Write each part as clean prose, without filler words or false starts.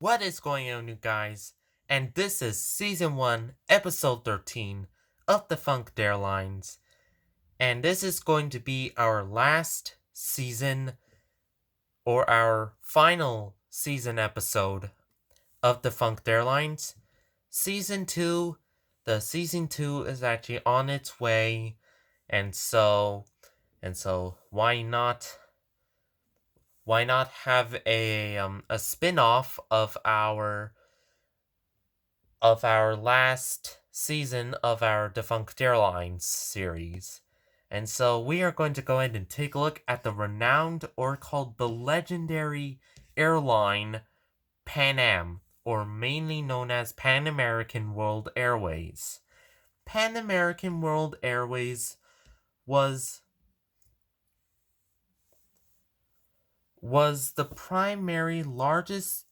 What is going on, you guys? And this is Season 1, Episode 13 of Defunct Airlines. And this is going to be our last season or our final season episode of Defunct Airlines. Season 2 is actually on its way. And so, why not have a spin-off of our last season of our Defunct Airlines series. And so we are going to go ahead and take a look at the renowned or called the legendary airline Pan Am, or mainly known as Pan American World Airways. Pan American World Airways was was the primary largest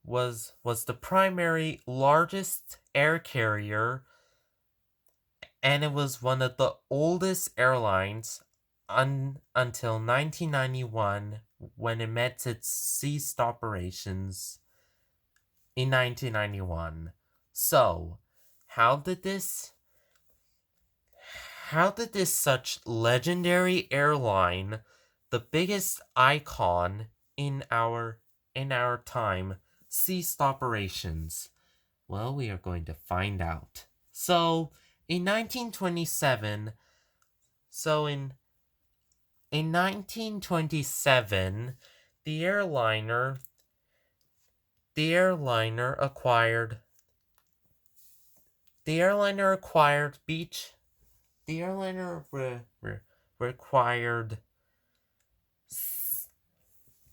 was the primary largest air carrier, and it was one of the oldest airlines until 1991, when it met its ceased operations in 1991. So, how did this such legendary airline, the biggest icon in our time, ceased operations? Well, we are going to find out. So, in 1927, so in 1927, the airliner the airliner acquired the airliner acquired beach the airliner required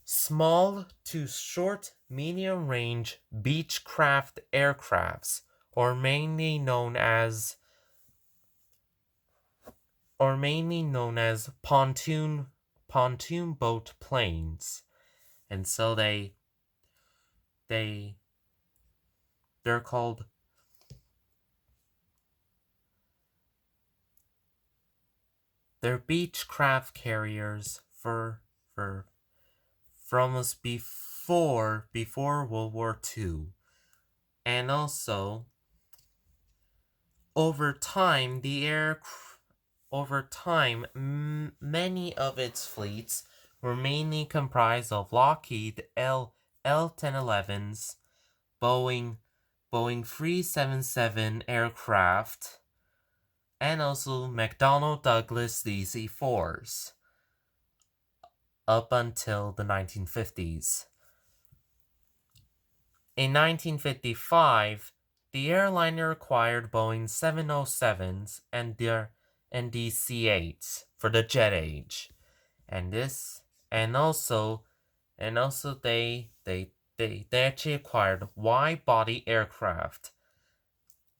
small to short medium range Beechcraft aircrafts, or mainly known as pontoon boat planes. And so they they're called they're Beechcraft carriers for from us before World War II. And also, over time, many of its fleets were mainly comprised of Lockheed L-1011s, Boeing 377 aircraft, and also McDonnell Douglas DC-4s up until the 1950s. In 1955, the airliner acquired Boeing 707s and DC-8s for the jet age, and they actually acquired wide-body aircraft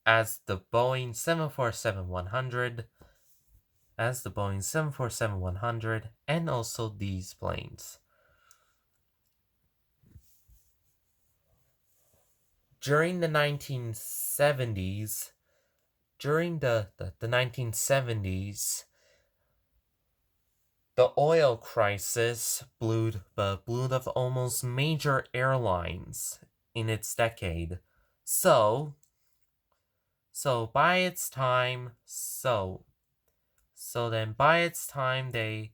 as the Boeing 747-100, and also these planes. During the 1970s, the oil crisis blew up almost major airlines in its decade. So by its time, so then by its time they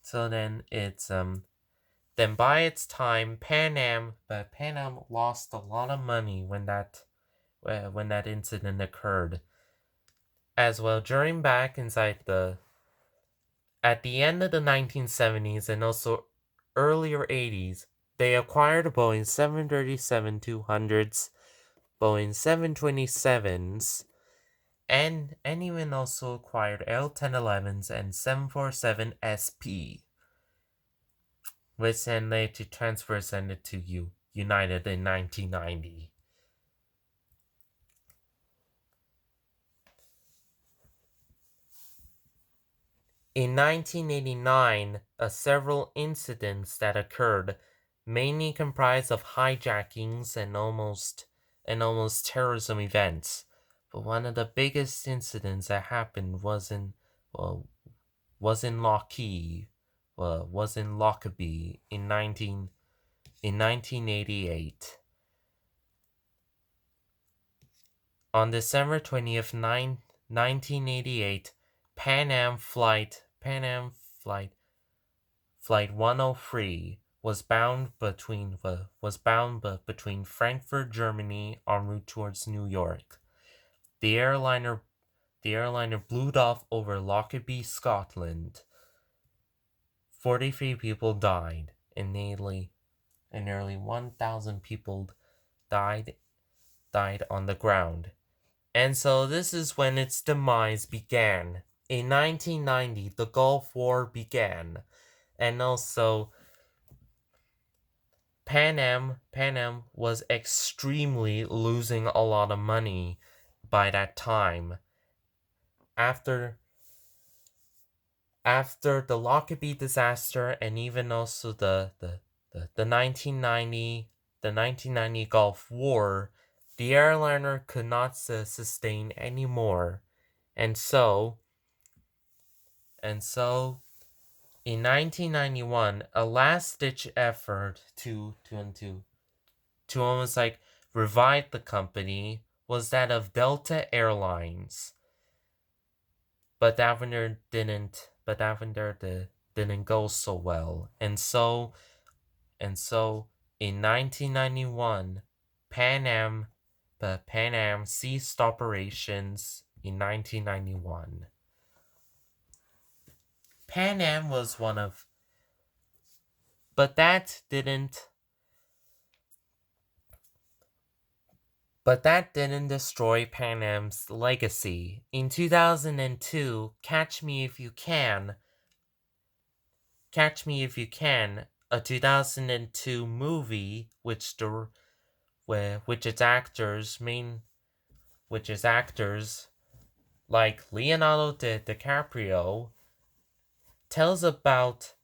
so then it's then by its time Pan Am lost a lot of money when that incident occurred. As well, during back inside the at the end of the 1970s and also earlier 80s, they acquired Boeing 737-200s, Boeing 727s, and even also acquired L-1011s and 747 SP, which then later transferred to United in 1990. In 1989, several incidents that occurred, mainly comprised of hijackings and almost terrorism events. But one of the biggest incidents that happened was in Lockerbie in in 1988. On December 20th, 1988, Pan Am flight 103 was bound between Frankfurt, Germany en route towards New York. The airliner blew off over Lockerbie, Scotland. 43 people died, and nearly 1,000 people died on the ground. And so this is when its demise began. In 1990, the Gulf War began, and also Pan Am was extremely losing a lot of money by that time. After the Lockerbie disaster, and even also the 1990 Gulf War, the airliner could not sustain anymore, and so in 1991, a last-ditch effort to almost like revive the company was that of Delta Airlines, but that one didn't go so well, and so in 1991, Pan Am ceased operations in 1991. Pan Am was one of, but that didn't destroy Pan Am's legacy. In 2002, Catch Me If You Can, a 2002 movie which is actors like Leonardo DiCaprio, tells about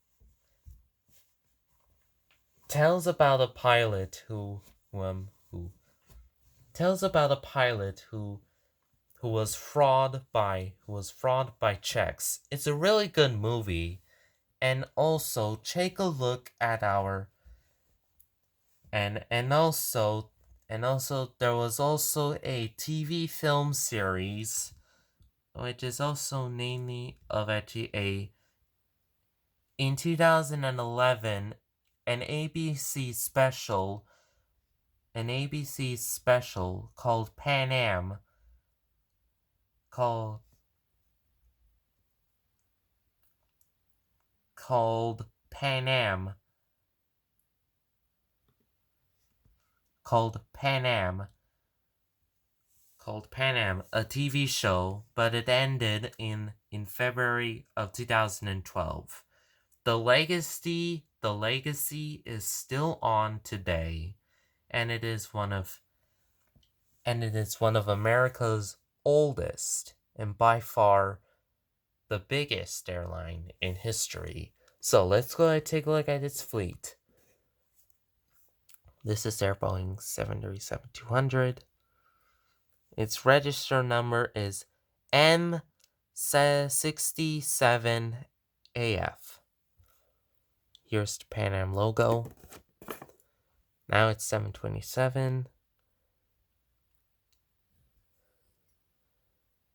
a pilot who was fraud by checks. It's a really good movie, and also take a look at our and also there was also a TV film series which is also namely of actually in 2011 an ABC special called Pan Am called Pan Am a TV show, but it ended in February of 2012. The legacy is still on today, and it is one of America's oldest and by far the biggest airline in history. So let's go ahead and take a look at its fleet. This is their Boeing 737-200. Its register number is M67AF. Here's the Pan Am logo. Now it's 727.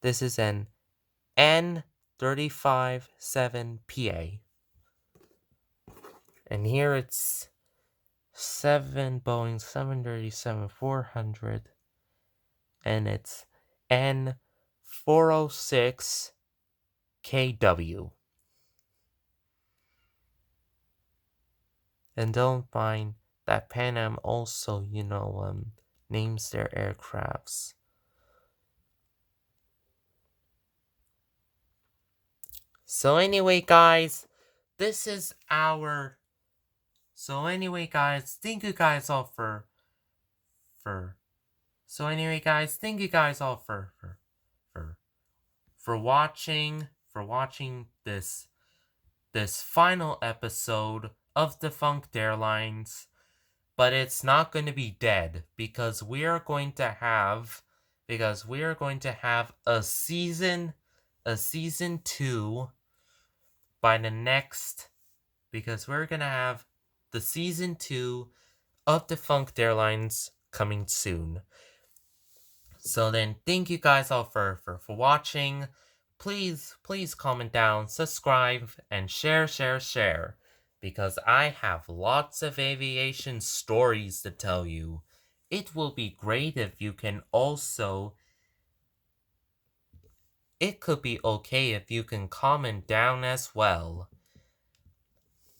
This is an N357PA. And here it's Boeing 737-400. And it's N406KW. And don't mind that Pan Am also, names their aircrafts. So anyway, guys, thank you guys all for watching this final episode of Defunct Airlines. But it's not going to be dead, because we are going to have a season 2 by the next, because we're going to have the season 2 of Defunct Airlines coming soon. So then, thank you guys all for watching. Please comment down, subscribe, and share, because I have lots of aviation stories to tell you. It will be great if you can also. It could be okay if you can comment down as well.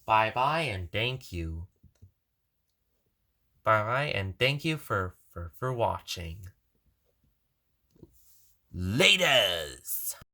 Bye bye and thank you. Bye bye and thank you for watching. Laters!